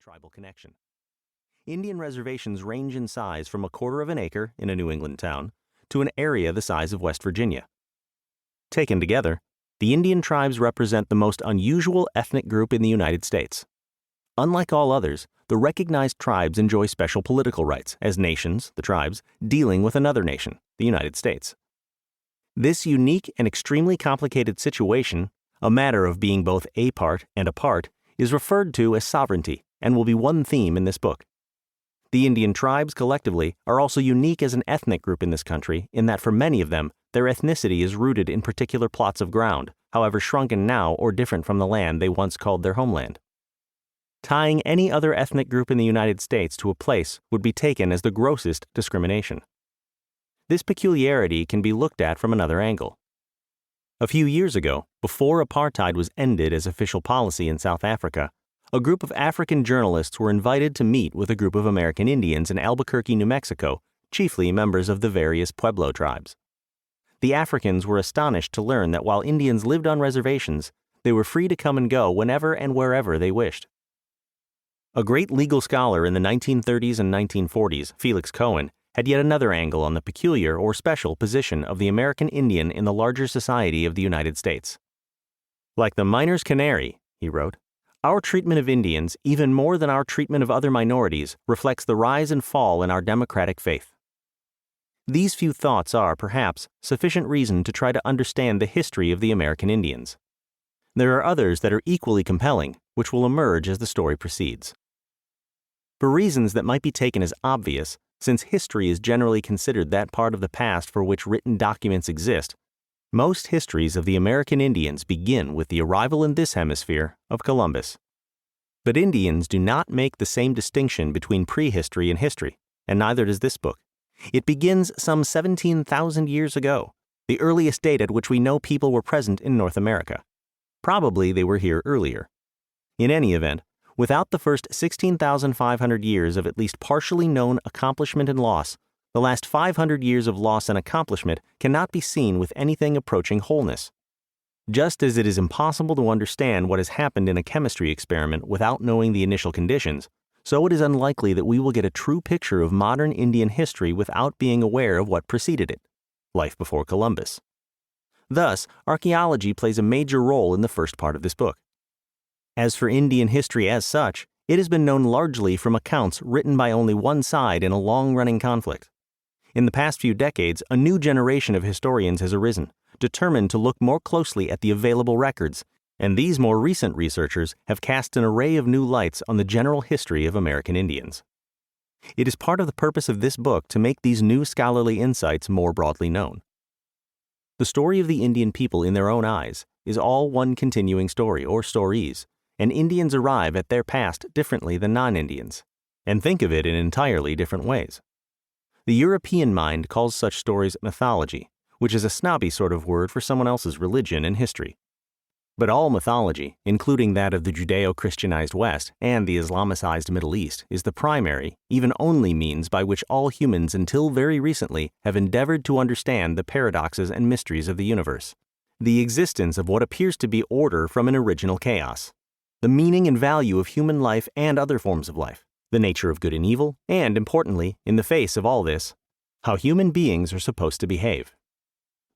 tribal connection. Indian reservations range in size from a quarter of an acre in a New England town to an area the size of West Virginia. Taken together, the Indian tribes represent the most unusual ethnic group in the United States. Unlike all others, the recognized tribes enjoy special political rights as nations, the tribes, dealing with another nation, the United States. This unique and extremely complicated situation, a matter of being both a part and a part, is referred to as sovereignty and will be one theme in this book. The Indian tribes collectively are also unique as an ethnic group in this country in that for many of them, their ethnicity is rooted in particular plots of ground, however shrunken now or different from the land they once called their homeland. Tying any other ethnic group in the United States to a place would be taken as the grossest discrimination. This peculiarity can be looked at from another angle. A few years ago, before apartheid was ended as official policy in South Africa, a group of African journalists were invited to meet with a group of American Indians in Albuquerque, New Mexico, chiefly members of the various Pueblo tribes. The Africans were astonished to learn that while Indians lived on reservations, they were free to come and go whenever and wherever they wished. A great legal scholar in the 1930s and 1940s, Felix Cohen, had yet another angle on the peculiar or special position of the American Indian in the larger society of the United States. Like the miner's canary, he wrote, our treatment of Indians, even more than our treatment of other minorities, reflects the rise and fall in our democratic faith. These few thoughts are, perhaps, sufficient reason to try to understand the history of the American Indians. There are others that are equally compelling, which will emerge as the story proceeds. For reasons that might be taken as obvious, since history is generally considered that part of the past for which written documents exist, most histories of the American Indians begin with the arrival in this hemisphere of Columbus. But Indians do not make the same distinction between prehistory and history, and neither does this book. It begins some 17,000 years ago, the earliest date at which we know people were present in North America. Probably they were here earlier. In any event, without the first 16,500 years of at least partially known accomplishment and loss, the last 500 years of loss and accomplishment cannot be seen with anything approaching wholeness. Just as it is impossible to understand what has happened in a chemistry experiment without knowing the initial conditions, so it is unlikely that we will get a true picture of modern Indian history without being aware of what preceded it, life before Columbus. Thus, archaeology plays a major role in the first part of this book. As for Indian history as such, it has been known largely from accounts written by only one side in a long-running conflict. In the past few decades, a new generation of historians has arisen, determined to look more closely at the available records, and these more recent researchers have cast an array of new lights on the general history of American Indians. It is part of the purpose of this book to make these new scholarly insights more broadly known. The story of the Indian people in their own eyes is all one continuing story or stories, and Indians arrive at their past differently than non-Indians, and think of it in entirely different ways. The European mind calls such stories mythology, which is a snobby sort of word for someone else's religion and history. But all mythology, including that of the Judeo-Christianized West and the Islamicized Middle East, is the primary, even only means by which all humans until very recently have endeavored to understand the paradoxes and mysteries of the universe, the existence of what appears to be order from an original chaos, the meaning and value of human life and other forms of life, the nature of good and evil, and, importantly, in the face of all this, how human beings are supposed to behave.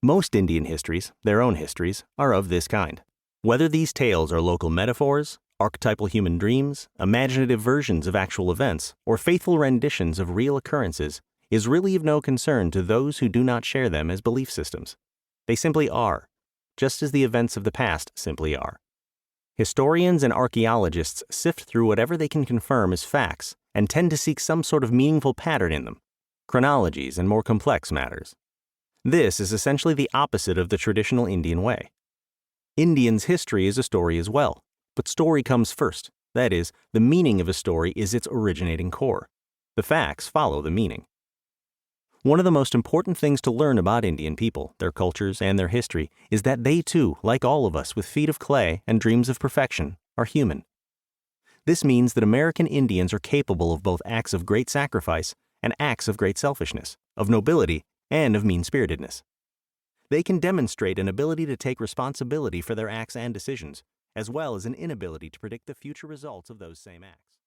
Most Indian histories, their own histories, are of this kind. Whether these tales are local metaphors, archetypal human dreams, imaginative versions of actual events, or faithful renditions of real occurrences, is really of no concern to those who do not share them as belief systems. They simply are, just as the events of the past simply are. Historians and archaeologists sift through whatever they can confirm as facts and tend to seek some sort of meaningful pattern in them, chronologies and more complex matters. This is essentially the opposite of the traditional Indian way. Indians' history is a story as well, but story comes first. That is, the meaning of a story is its originating core. The facts follow the meaning. One of the most important things to learn about Indian people, their cultures, and their history is that they too, like all of us with feet of clay and dreams of perfection, are human. This means that American Indians are capable of both acts of great sacrifice and acts of great selfishness, of nobility, and of mean-spiritedness. They can demonstrate an ability to take responsibility for their acts and decisions, as well as an inability to predict the future results of those same acts.